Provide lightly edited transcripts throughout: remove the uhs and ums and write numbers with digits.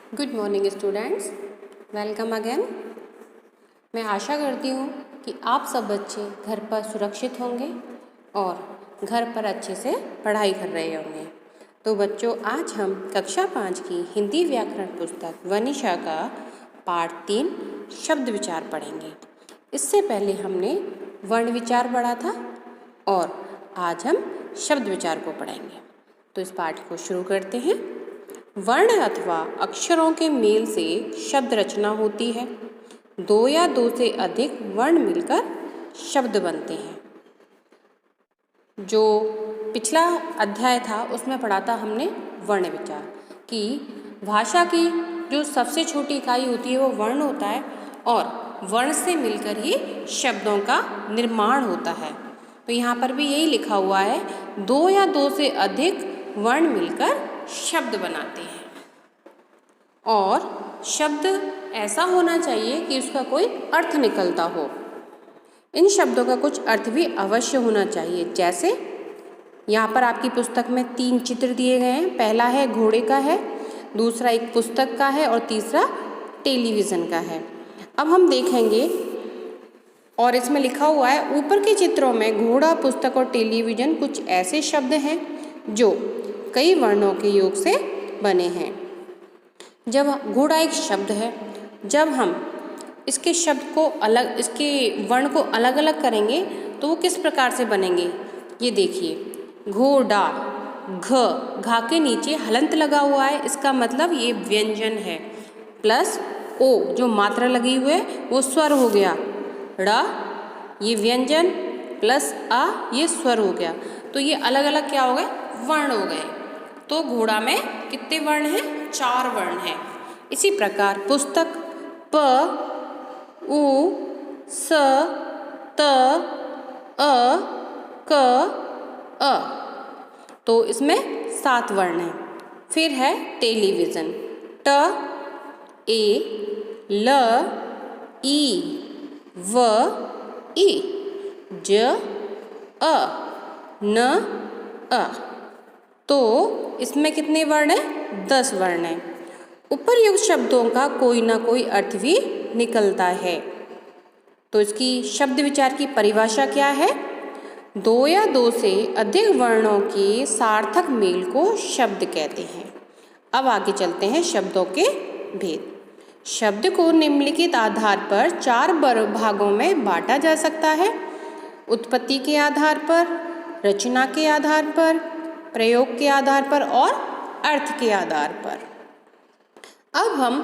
Good morning students, welcome again. मैं आशा करती हूँ कि आप सब बच्चे घर पर सुरक्षित होंगे और घर पर अच्छे से पढ़ाई कर रहे होंगे। तो बच्चों, आज हम कक्षा 5 की हिंदी व्याकरण पुस्तक वनिशा का पाठ 3 शब्द विचार पढ़ेंगे। इससे पहले हमने वर्ण विचार पढ़ा था और आज हम शब्द विचार को पढ़ेंगे। तो इस पाठ को शुरू करते हैं। वर्ण अथवा अक्षरों के मेल से शब्द रचना होती है। दो या दो से अधिक वर्ण मिलकर शब्द बनते हैं। जो पिछला अध्याय था उसमें पढ़ा था हमने वर्ण विचार कि भाषा की जो सबसे छोटी इकाई होती है वो वर्ण होता है और वर्ण से मिलकर ही शब्दों का निर्माण होता है। तो यहाँ पर भी यही लिखा हुआ है, दो या दो से अधिक वर्ण मिलकर शब्द बनाते हैं और शब्द ऐसा होना चाहिए कि उसका कोई अर्थ निकलता हो। इन शब्दों का कुछ अर्थ भी अवश्य होना चाहिए। जैसे यहाँ पर आपकी पुस्तक में 3 चित्र दिए गए हैं। पहला है घोड़े का है, दूसरा एक पुस्तक का है और तीसरा टेलीविज़न का है। अब हम देखेंगे और इसमें लिखा हुआ है, ऊपर के चित्रों में घोड़ा, पुस्तक और टेलीविज़न कुछ ऐसे शब्द हैं जो कई वर्णों के योग से बने हैं। जब घोड़ा एक शब्द है, जब हम इसके वर्ण को अलग अलग करेंगे तो वो किस प्रकार से बनेंगे, ये देखिए। घोड़ा, घा के नीचे हलंत लगा हुआ है, इसका मतलब ये व्यंजन है। प्लस ओ जो मात्रा लगी हुई है वो स्वर हो गया। ड़ ये व्यंजन प्लस आ ये स्वर हो गया। तो ये अलग अलग क्या हो गए, वर्ण हो गए। तो घोड़ा में कितने वर्ण हैं, 4 वर्ण हैं। इसी प्रकार पुस्तक प, उ, स, त, अ, क, अ, तो इसमें 7 वर्ण हैं। फिर है टेलीविज़न, ट, ए, ल, ई, व, ई, ज, अ, न, अ। तो इसमें कितने वर्ण हैं, 10 वर्ण हैं। उपर्युक्त शब्दों का कोई ना कोई अर्थ भी निकलता है। तो इसकी शब्द विचार की परिभाषा क्या है, दो या दो से अधिक वर्णों के सार्थक मेल को शब्द कहते हैं। अब आगे चलते हैं शब्दों के भेद। शब्द को निम्नलिखित आधार पर 4 भागों में बांटा जा सकता है। उत्पत्ति के आधार पर, रचना के आधार पर, प्रयोग के आधार पर और अर्थ के आधार पर। अब हम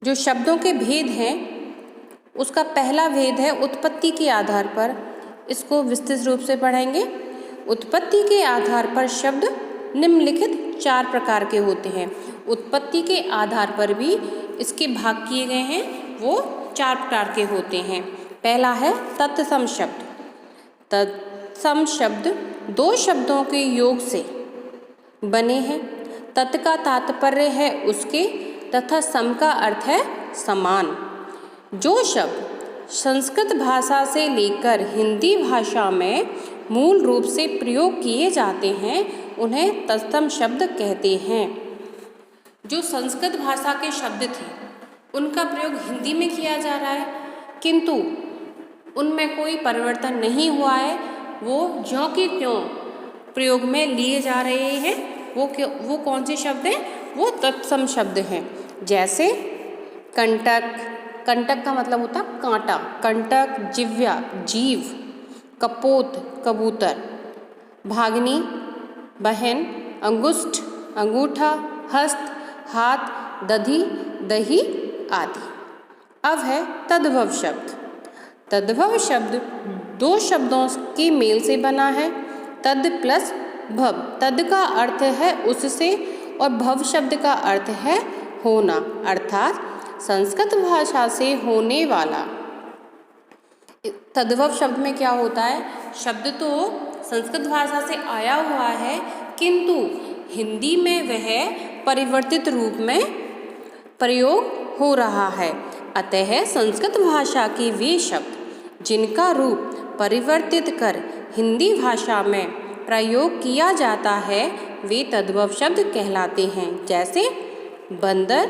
जो शब्दों के भेद हैं उसका पहला भेद है उत्पत्ति के आधार पर। इसको विस्तृत रूप से पढ़ेंगे। उत्पत्ति के आधार पर शब्द निम्नलिखित 4 प्रकार के होते हैं। उत्पत्ति के आधार पर भी इसके भाग किए गए हैं, वो 4 प्रकार के होते हैं। पहला है तत्सम शब्द। तत्सम शब्द 2 शब्दों के योग से बने हैं। तत् का तात्पर्य है उसके तथा सम का अर्थ है समान। जो शब्द संस्कृत भाषा से लेकर हिंदी भाषा में मूल रूप से प्रयोग किए जाते हैं उन्हें तत्सम शब्द कहते हैं। जो संस्कृत भाषा के शब्द थे उनका प्रयोग हिंदी में किया जा रहा है, किंतु उनमें कोई परिवर्तन नहीं हुआ है, वो ज्यों की त्यों प्रयोग में लिए जा रहे हैं। वो कौन से शब्द हैं, वो तत्सम शब्द हैं। जैसे कंटक, कंटक का मतलब होता है कांटा, कंटक जिव्या जीव, कपोत कबूतर, भागनी बहन, अंगुष्ठ अंगूठा, हस्त हाथ, दधी दही आदि। अब है तद्भव शब्द। तद्भव शब्द 2 शब्दों के मेल से बना है। तद प्लस भव। तद का अर्थ है उससे और भव शब्द का अर्थ है होना, अर्थात संस्कृत भाषा से होने वाला। तद्भव शब्द में क्या होता है, शब्द तो संस्कृत भाषा से आया हुआ है किंतु हिंदी में वह परिवर्तित रूप में प्रयोग हो रहा है। अतः संस्कृत भाषा के वे शब्द जिनका रूप परिवर्तित कर हिंदी भाषा में प्रयोग किया जाता है वे तद्भव शब्द कहलाते हैं। जैसे बंदर,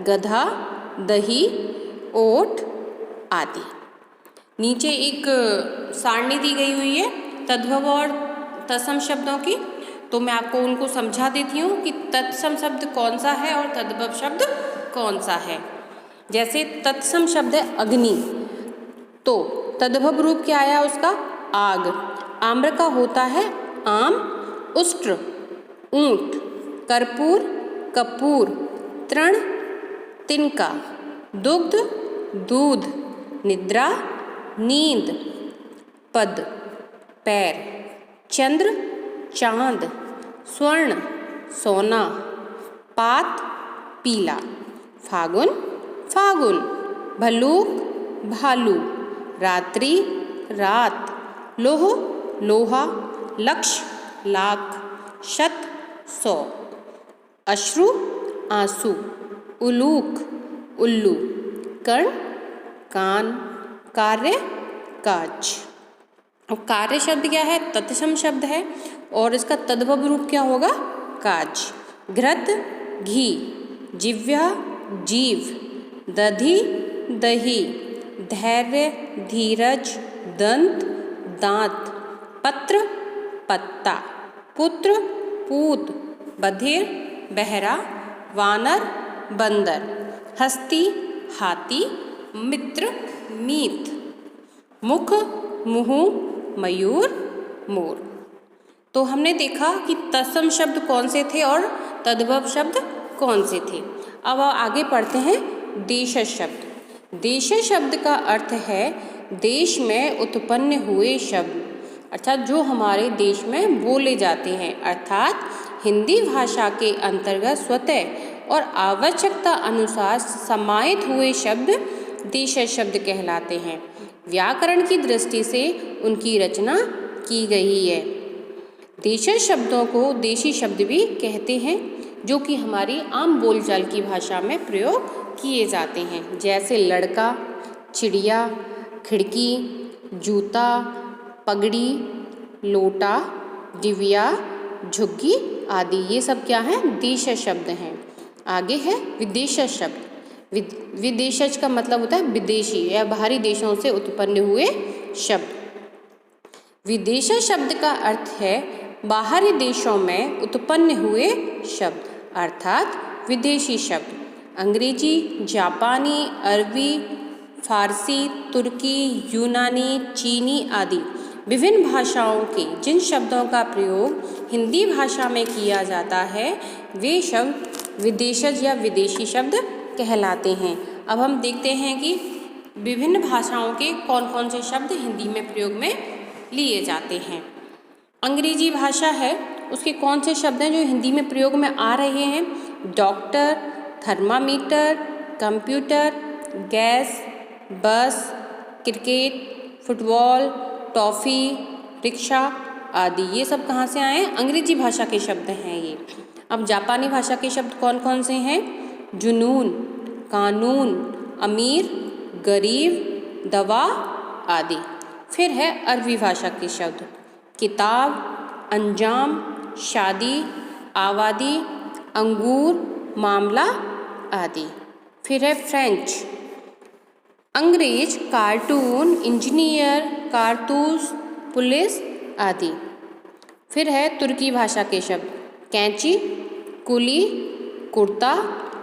गधा, दही, ओट आदि। नीचे एक सारणी दी गई हुई है तद्भव और तत्सम शब्दों की, तो मैं आपको उनको समझा देती हूँ कि तत्सम शब्द कौन सा है और तद्भव शब्द कौन सा है। जैसे तत्सम शब्द है अग्नि, तो तद्भव रूप क्या आया उसका? आग। आम्र का होता है आम, उष्ट्र ऊंट, कर्पूर कपूर, तृण तिनका, दुग्ध दूध, निद्रा नींद, पद पैर, चंद्र चांद, स्वर्ण सोना, पात पीला, फागुन फागुन, भल्लूक भालू, रात्रि रात, लोह लोहा, लक्ष्य लाख, शत 100, अश्रु आंसू, उलूक उल्लू, कर्ण कान, कार्य काज। अब कार्य शब्द क्या है? तत्सम शब्द है और इसका तद्भव रूप क्या होगा? काज। घृत घी, जिह्वा जीव, दधि दही, धैर्य धीरज, दंत दांत, पत्र पत्ता, पुत्र पूत, बधिर बहरा, वानर बंदर, हस्ती हाथी, मित्र मीत, मुख मुँह, मयूर मोर। तो हमने देखा कि तत्सम शब्द कौन से थे और तद्भव शब्द कौन से थे। अब आगे पढ़ते हैं देशज शब्द। देशज शब्द का अर्थ है देश में उत्पन्न हुए शब्द, अर्थात जो हमारे देश में बोले जाते हैं, अर्थात हिंदी भाषा के अंतर्गत स्वतः और आवश्यकता अनुसार समाहित हुए शब्द देशज शब्द कहलाते हैं। व्याकरण की दृष्टि से उनकी रचना की गई है। देशज शब्दों को देशी शब्द भी कहते हैं, जो कि हमारी आम बोलचाल की भाषा में प्रयोग किए जाते हैं। जैसे लड़का, चिड़िया, खिड़की, जूता, पगड़ी, लोटा, दिव्या, झुग्गी आदि, ये सब क्या हैं? देशज शब्द हैं। आगे है विदेशज शब्द। विदेशज का मतलब होता है विदेशी या बाहरी देशों से उत्पन्न हुए शब्द। विदेशज शब्द का अर्थ है बाहरी देशों में उत्पन्न हुए शब्द, अर्थात विदेशी शब्द। अंग्रेजी, जापानी, अरबी, फारसी, तुर्की, यूनानी, चीनी आदि विभिन्न भाषाओं के जिन शब्दों का प्रयोग हिंदी भाषा में किया जाता है, वे शब्द विदेशज या विदेशी शब्द कहलाते हैं। अब हम देखते हैं कि विभिन्न भाषाओं के कौन कौन से शब्द हिंदी में प्रयोग में लिए जाते हैं। अंग्रेजी भाषा है, उसके कौन से शब्द हैं जो हिंदी में प्रयोग में आ रहे हैं? डॉक्टर, थर्मामीटर, कंप्यूटर, गैस, बस, क्रिकेट, फुटबॉल, टॉफ़ी, रिक्शा आदि, ये सब कहाँ से आए हैं? अंग्रेजी भाषा के शब्द हैं ये। अब जापानी भाषा के शब्द कौन कौन से हैं? जुनून, कानून, अमीर, गरीब, दवा आदि। फिर है अरबी भाषा के शब्द किताब, अंजाम, शादी, आबादी, अंगूर, मामला आदि। फिर है फ्रेंच, अंग्रेज, कार्टून, इंजीनियर, कारतूस, पुलिस आदि। फिर है तुर्की भाषा के शब्द कैंची, कुली, कुर्ता,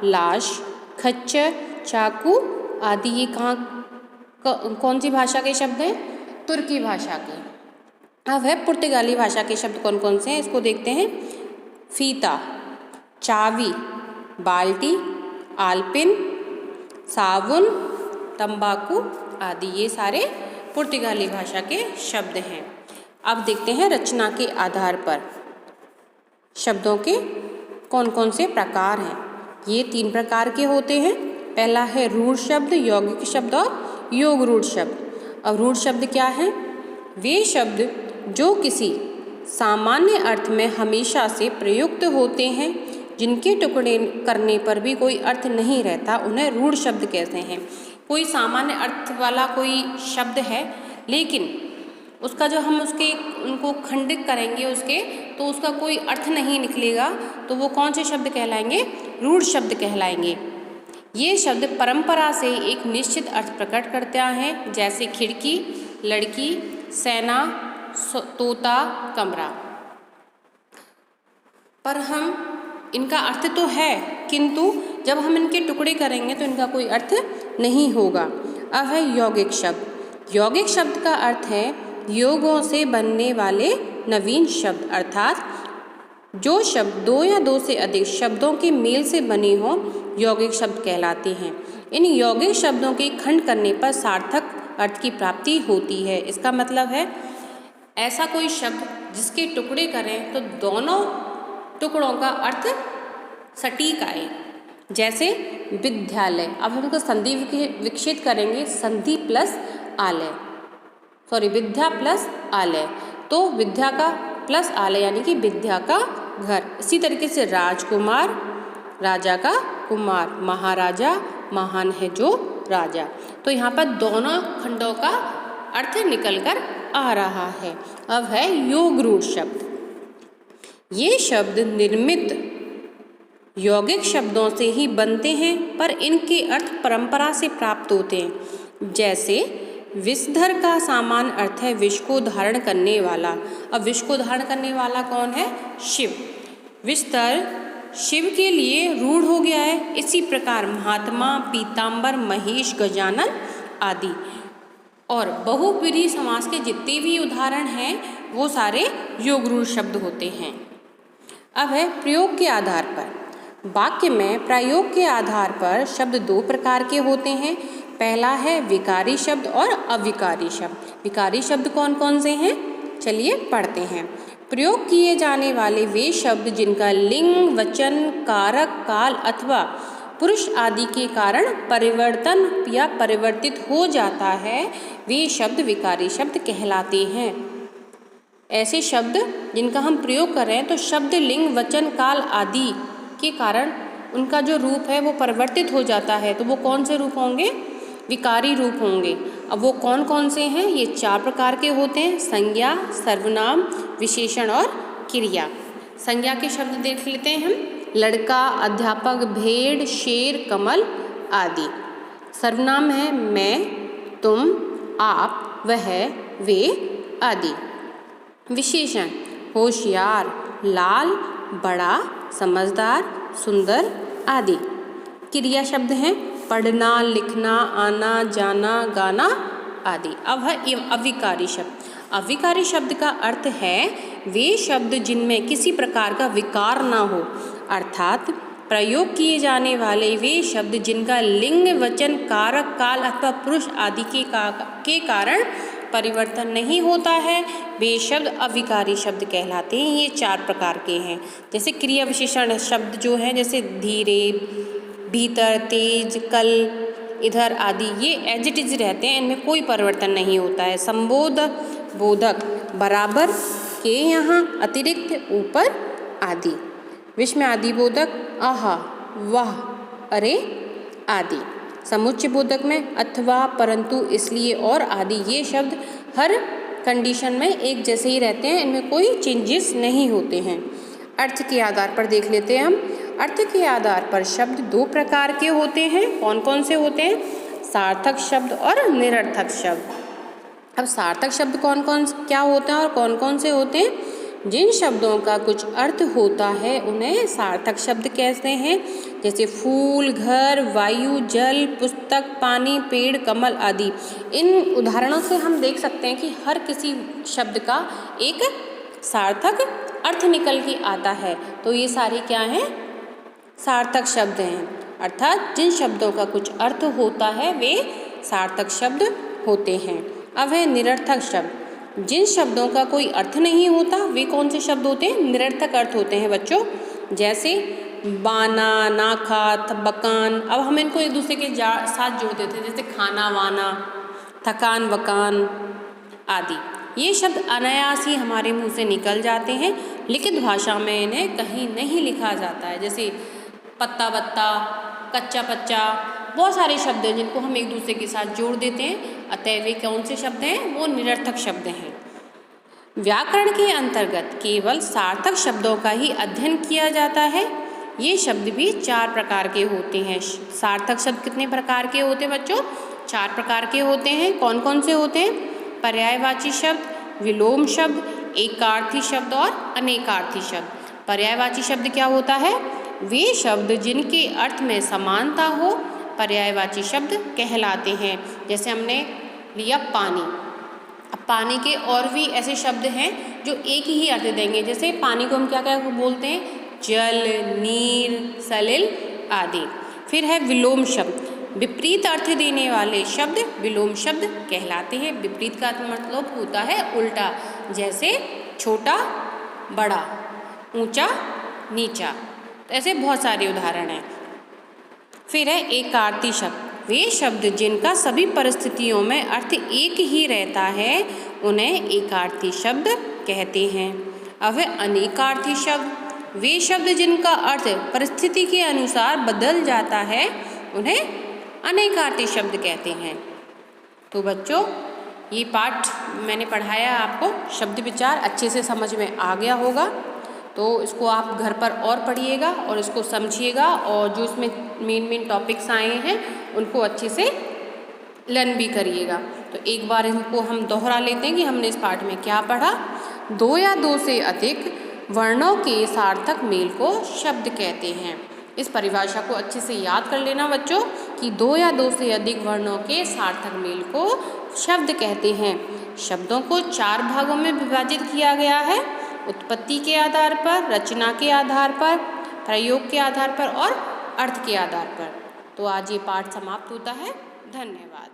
लाश, खच्चर, चाकू आदि। ये कौन सी भाषा के शब्द हैं? तुर्की भाषा के। अब है पुर्तगाली भाषा के शब्द कौन कौन से हैं, इसको देखते हैं। फीता, चावी, बाल्टी, आलपिन, साबुन, तंबाकू आदि, ये सारे पुर्तगाली भाषा के शब्द हैं। अब देखते हैं रचना के आधार पर शब्दों के कौन कौन से प्रकार हैं। ये 3 प्रकार के होते हैं। पहला है रूढ़ शब्द, यौगिक शब्द और योग रूढ़ शब्द। अब रूढ़ शब्द क्या है? वे शब्द जो किसी सामान्य अर्थ में हमेशा से प्रयुक्त होते हैं, जिनके टुकड़े करने पर भी कोई अर्थ नहीं रहता, उन्हें रूढ़ शब्द कहते हैं। कोई सामान्य अर्थ वाला कोई शब्द है, लेकिन उसका जो हम उसके उनको खंडित करेंगे उसके, तो उसका कोई अर्थ नहीं निकलेगा, तो वो कौन से शब्द कहलाएंगे? रूढ़ शब्द कहलाएंगे। ये शब्द परंपरा से एक निश्चित अर्थ प्रकट करते हैं, जैसे खिड़की, लड़की, सेना, तोता, कमरा। पर हम इनका अर्थ तो है, किंतु जब हम इनके टुकड़े करेंगे तो इनका कोई अर्थ नहीं होगा। अब है यौगिक शब्द। यौगिक शब्द का अर्थ है योगों से बनने वाले नवीन शब्द, अर्थात जो शब्द दो या दो से अधिक शब्दों के मेल से बने हों, यौगिक शब्द कहलाते हैं। इन यौगिक शब्दों के खंड करने पर सार्थक अर्थ की प्राप्ति होती है। इसका मतलब है ऐसा कोई शब्द जिसके टुकड़े करें तो दोनों टुकड़ों का अर्थ सटीक आए। जैसे विद्यालय, अब हम इसको संधि विकसित करेंगे, संधि प्लस आलय, विद्या प्लस आलय, तो विद्या का प्लस आलय यानी कि विद्या का घर। इसी तरीके से राजकुमार, राजा का कुमार, महाराजा, महान है जो राजा। तो यहाँ पर दोनों खंडों का अर्थ निकल कर आ रहा है। अब है योग रूढ़ शब्द। ये शब्द निर्मित यौगिक शब्दों से ही बनते हैं, पर इनके अर्थ परंपरा से प्राप्त होते हैं। जैसे विषधर का सामान्य अर्थ है विष को धारण करने वाला। अब विष को धारण करने वाला कौन है? शिव। विषधर शिव के लिए रूढ़ हो गया है। इसी प्रकार महात्मा, पीताम्बर, महेश, गजानन आदि और बहुव्रीहि समास के जितने भी उदाहरण हैं वो सारे योग रूढ़ शब्द होते हैं। अब है प्रयोग के आधार पर। वाक्य में प्रयोग के आधार पर शब्द दो प्रकार के होते हैं। पहला है विकारी शब्द और अविकारी शब्द। विकारी शब्द कौन कौन से हैं? चलिए पढ़ते हैं। प्रयोग किए जाने वाले वे शब्द जिनका लिंग, वचन, कारक, काल अथवा पुरुष आदि के कारण परिवर्तन या परिवर्तित हो जाता है, वे शब्द विकारी शब्द कहलाते हैं। ऐसे शब्द जिनका हम प्रयोग कर रहे हैं तो शब्द लिंग, वचन, काल आदि के कारण उनका जो रूप है वो परिवर्तित हो जाता है, तो वो कौन से रूप होंगे? विकारी रूप होंगे। अब वो कौन कौन से हैं? ये चार प्रकार के होते हैं: संज्ञा, सर्वनाम, विशेषण और क्रिया। संज्ञा के शब्द देख लेते हैं हम: लड़का, अध्यापक, भेड़, शेर, कमल आदि। सर्वनाम है मैं, तुम, आप, वह, वे आदि। विशेषण होशियार, लाल, बड़ा, समझदार, सुंदर आदि। क्रिया शब्द हैं पढ़ना, लिखना, आना, जाना, गाना आदि। अब है अविकारी शब्द। अविकारी शब्द का अर्थ है वे शब्द जिनमें किसी प्रकार का विकार ना हो, अर्थात प्रयोग किए जाने वाले वे शब्द जिनका लिंग, वचन, कारक, काल अथवा पुरुष आदि के कारण परिवर्तन नहीं होता है, वे शब्द अविकारी शब्द कहलाते हैं। ये चार प्रकार के हैं। जैसे क्रिया विशेषण शब्द जो है, जैसे धीरे, भीतर, तेज, कल, इधर आदि, ये एज इट इज रहते हैं, इनमें कोई परिवर्तन नहीं होता है। संबोधक, बोधक, बराबर, के, यहाँ, अतिरिक्त, ऊपर आदि। विस्मय आदि बोधक आहा, वाह, अरे आदि। समुच्चय बोधक में अथवा, परंतु, इसलिए और आदि। ये शब्द हर कंडीशन में एक जैसे ही रहते हैं, इनमें कोई चेंजेस नहीं होते हैं। अर्थ के आधार पर देख लेते हैं हम। अर्थ के आधार पर शब्द दो प्रकार के होते हैं। कौन कौन से होते हैं? सार्थक शब्द और निरर्थक शब्द। अब सार्थक शब्द कौन कौन क्या होते हैं और कौन कौन से होते हैं? जिन शब्दों का कुछ अर्थ होता है उन्हें सार्थक शब्द कहते हैं। जैसे फूल, घर, वायु, जल, पुस्तक, पानी, पेड़, कमल आदि। इन उदाहरणों से हम देख सकते हैं कि हर किसी शब्द का एक सार्थक अर्थ निकल के आता है। तो ये सारे क्या हैं? सार्थक शब्द हैं। अर्थात जिन शब्दों का कुछ अर्थ होता है वे सार्थक शब्द होते हैं। अब है निरर्थक शब्द। जिन शब्दों का कोई अर्थ नहीं होता वे कौन से शब्द होते हैं? निरर्थक अर्थ होते हैं बच्चों। जैसे बाना, नाखा, बकान। अब हम इनको एक दूसरे के साथ जोड़ देते हैं, जैसे खाना, वाना, थकान, वकान आदि। ये शब्द अनायास ही हमारे मुंह से निकल जाते हैं, लिखित भाषा में इन्हें कहीं नहीं लिखा जाता है। जैसे पत्ता बत्ता, कच्चा पच्चा, बहुत सारे शब्द हैं जिनको हम एक दूसरे के साथ जोड़ देते हैं, अतः वे कौन से शब्द हैं? वो निरर्थक शब्द हैं। व्याकरण के अंतर्गत केवल सार्थक शब्दों का ही अध्ययन किया जाता है। ये शब्द भी 4 प्रकार के होते हैं। सार्थक शब्द कितने प्रकार के होते हैं बच्चों? 4 प्रकार के होते हैं। कौन कौन से होते हैं? पर्यायवाची शब्द, विलोम शब्द, एकार्थी शब्द और अनेकार्थी शब्द। पर्यायवाची शब्द क्या होता है? वे शब्द जिनके अर्थ में समानता हो पर्यायवाची शब्द कहलाते हैं। जैसे हमने लिया पानी। अब पानी के और भी ऐसे शब्द हैं जो एक ही अर्थ देंगे। जैसे पानी को हम क्या क्या बोलते हैं? जल, नीर, सलिल आदि। फिर है विलोम शब्द। विपरीत अर्थ देने वाले शब्द विलोम शब्द कहलाते हैं। विपरीत का मतलब होता है उल्टा। जैसे छोटा, बड़ा, ऊंचा, नीचा। तो ऐसे बहुत सारे उदाहरण हैं। फिर है एकार्थी शब्द। वे शब्द जिनका सभी परिस्थितियों में अर्थ एक ही रहता है उन्हें एकार्थी शब्द कहते हैं। अब है अनेकार्थी शब्द। वे शब्द जिनका अर्थ परिस्थिति के अनुसार बदल जाता है उन्हें अनेकार्थी शब्द कहते हैं। तो बच्चों, ये पाठ मैंने पढ़ाया आपको, शब्द विचार अच्छे से समझ में आ गया होगा। तो इसको आप घर पर और पढ़िएगा और इसको समझिएगा, और जो इसमें मेन टॉपिक्स आए हैं उनको अच्छे से लर्न भी करिएगा। तो एक बार इनको हम दोहरा लेते हैं कि हमने इस पाठ में क्या पढ़ा। 2 या 2 से अधिक वर्णों के सार्थक मेल को शब्द कहते हैं। इस परिभाषा को अच्छे से याद कर लेना बच्चों कि 2 या 2 से अधिक वर्णों के सार्थक मेल को शब्द कहते हैं। शब्दों को 4 भागों में विभाजित किया गया है: उत्पत्ति के आधार पर, रचना के आधार पर, प्रयोग के आधार पर और अर्थ के आधार पर। तो आज ये पाठ समाप्त होता है। धन्यवाद।